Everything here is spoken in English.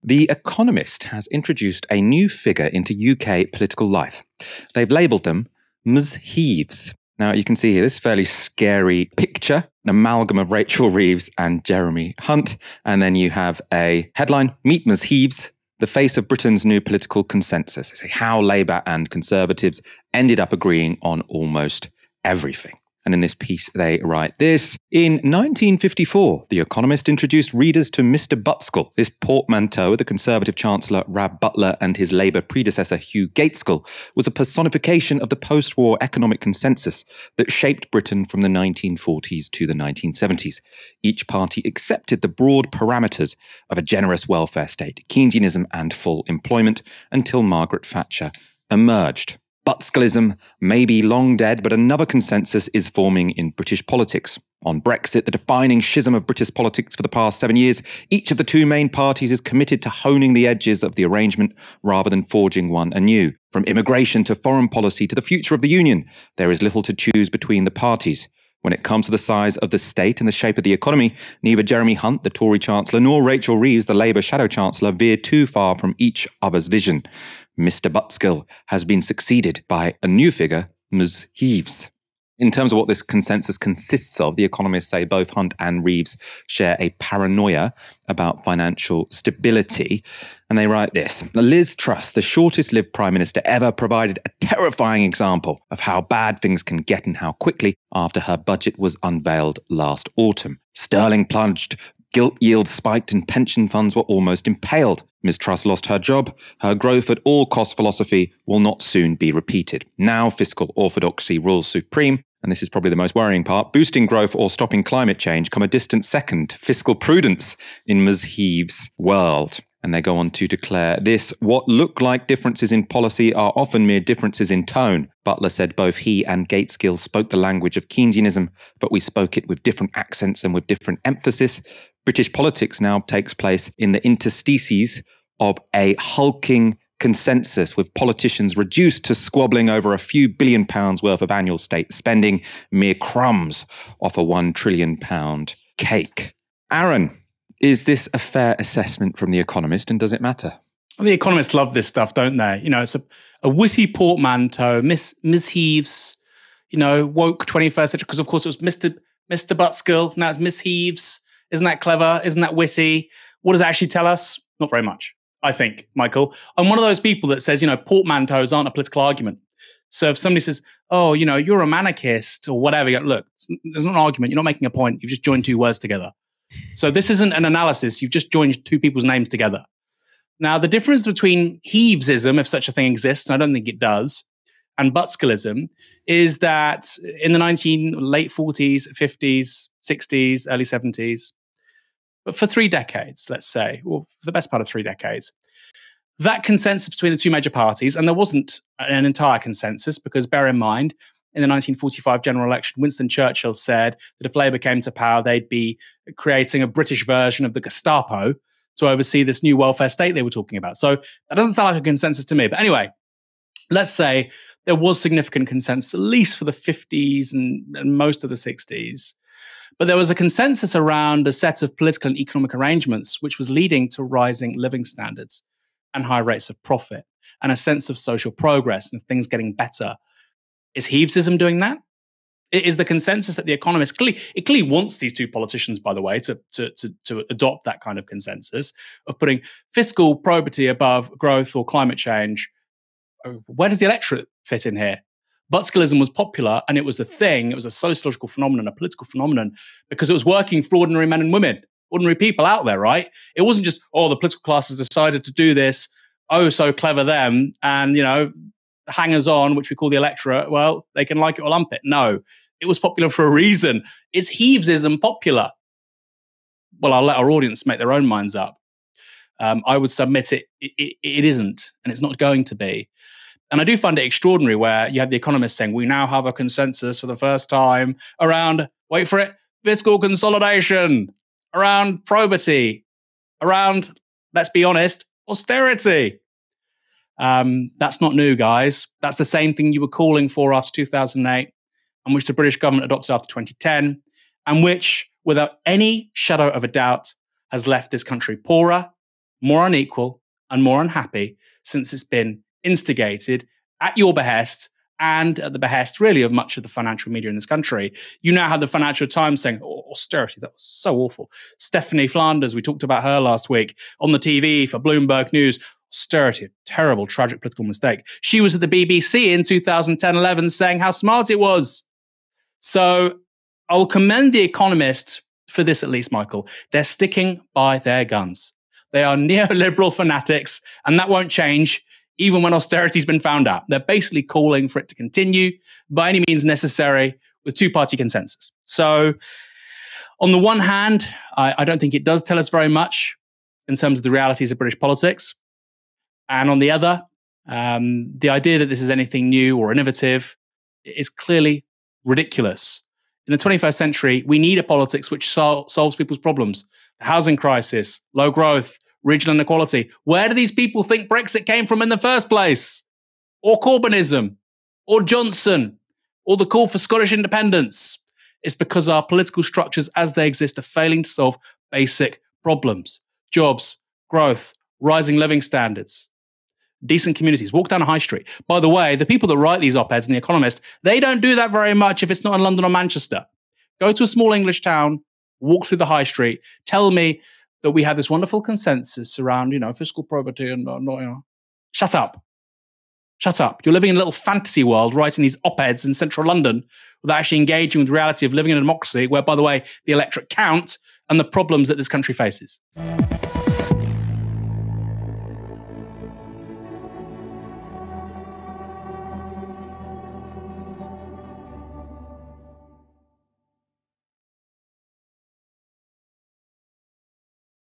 The Economist has introduced a new figure into UK political life. They've labelled them Ms. Heaves. Now, you can see here this fairly scary picture, an amalgam of Rachel Reeves and Jeremy Hunt. And then you have a headline, Meet Ms. Heaves, the face of Britain's new political consensus. They say how Labour and Conservatives ended up agreeing on almost everything. And in this piece, they write this. In 1954, The Economist introduced readers to Mr. Butskill. This portmanteau of the Conservative Chancellor Rab Butler and his Labour predecessor Hugh Gaitskell was a personification of the post-war economic consensus that shaped Britain from the 1940s to the 1970s. Each party accepted the broad parameters of a generous welfare state, Keynesianism and full employment, until Margaret Thatcher emerged. Butskillism may be long dead, but another consensus is forming in British politics. On Brexit, the defining schism of British politics for the past 7 years, each of the two main parties is committed to honing the edges of the arrangement rather than forging one anew. From immigration to foreign policy to the future of the Union, there is little to choose between the parties. When it comes to the size of the state and the shape of the economy, neither Jeremy Hunt, the Tory Chancellor, nor Rachel Reeves, the Labour Shadow Chancellor, veer too far from each other's vision. Mr. Butskill has been succeeded by a new figure, Ms. Heaves. In terms of what this consensus consists of, the economists say both Hunt and Reeves share a paranoia about financial stability. And they write this. Liz Truss, the shortest-lived Prime Minister ever, provided a terrifying example of how bad things can get and how quickly after her budget was unveiled last autumn. Sterling plunged, gilt yields spiked and pension funds were almost impaled. Ms. Truss lost her job. Her growth at all cost philosophy will not soon be repeated. Now fiscal orthodoxy rules supreme. And this is probably the most worrying part, boosting growth or stopping climate change come a distant second, fiscal prudence in Ms. Heaves' world. And they go on to declare this, what look like differences in policy are often mere differences in tone. Butler said both he and Gaitskell spoke the language of Keynesianism, but we spoke it with different accents and with different emphasis. British politics now takes place in the interstices of a hulking consensus, with politicians reduced to squabbling over a few £1 billion worth of annual state spending, mere crumbs off a £1 trillion cake. Aaron, is this a fair assessment from The Economist, and does it matter? Well, The Economists love this stuff, don't they? You know, it's a witty portmanteau, Ms. Heaves, you know, woke 21st century, because of course it was Mr. Butskill, now it's Miss Heaves. Isn't that clever? Isn't that witty? What does it actually tell us? Not very much, I think, Michael. I'm one of those people that says, you know, portmanteaus aren't a political argument. So if somebody says, oh, you know, you're a monarchist or whatever, you go, look, there's not an argument. You're not making a point. You've just joined two words together. So this isn't an analysis. You've just joined two people's names together. Now, the difference between Heavesism, if such a thing exists, and I don't think it does, and Butskillism is that in the late 40s, 50s, 60s, early 70s, but for 3 decades, let's say, or for the best part of 3 decades, that consensus between the two major parties, and there wasn't an entire consensus, because bear in mind, in the 1945 general election, Winston Churchill said that if Labour came to power, they'd be creating a British version of the Gestapo to oversee this new welfare state they were talking about. So that doesn't sound like a consensus to me. But anyway, let's say there was significant consensus, at least for the 50s and most of the 60s. But there was a consensus around a set of political and economic arrangements which was leading to rising living standards and high rates of profit and a sense of social progress and things getting better. Is Heavesism doing that? It is the consensus that The Economist clearly wants these two politicians, by the way, to adopt that kind of consensus of putting fiscal probity above growth or climate change. Where does the electorate fit in here? Butskillism was popular, and it was a thing. It was a sociological phenomenon, a political phenomenon, because it was working for ordinary men and women, ordinary people out there, right? It wasn't just, oh, the political class has decided to do this. Oh, so clever them. And, you know, hangers-on, which we call the electorate, well, they can like it or lump it. No, it was popular for a reason. Is Heavesism popular? Well, I'll let our audience make their own minds up. I would submit it isn't, and it's not going to be. And I do find it extraordinary where you have The Economist saying, we now have a consensus for the first time around, wait for it, fiscal consolidation, around probity, around, let's be honest, austerity. That's not new, guys. That's the same thing you were calling for after 2008, and which the British government adopted after 2010, and which, without any shadow of a doubt, has left this country poorer, more unequal, and more unhappy since it's been instigated at your behest and at the behest, really, of much of the financial media in this country. You now have the Financial Times saying, oh, austerity, that was so awful. Stephanie Flanders, we talked about her last week on the TV for Bloomberg News. Austerity, a terrible, tragic political mistake. She was at the BBC in 2010-11 saying how smart it was. So I'll commend The Economist for this, at least, Michael. They're sticking by their guns. They are neoliberal fanatics, and that won't change even when austerity's been found out. They're basically calling for it to continue by any means necessary with two-party consensus. So on the one hand, I don't think it does tell us very much in terms of the realities of British politics. And on the other, the idea that this is anything new or innovative is clearly ridiculous. In the 21st century, we need a politics which solves people's problems. The housing crisis, low growth, regional inequality. Where do these people think Brexit came from in the first place? Or Corbynism? Or Johnson? Or the call for Scottish independence? It's because our political structures as they exist are failing to solve basic problems. Jobs, growth, rising living standards, decent communities. Walk down a high street. By the way, the people that write these op-eds in The Economist, they don't do that very much if it's not in London or Manchester. Go to a small English town, walk through the high street, tell me that we have this wonderful consensus around, fiscal probity and Shut up. Shut up. You're living in a little fantasy world writing these op-eds in central London without actually engaging with the reality of living in a democracy where, by the way, the electorate count and the problems that this country faces.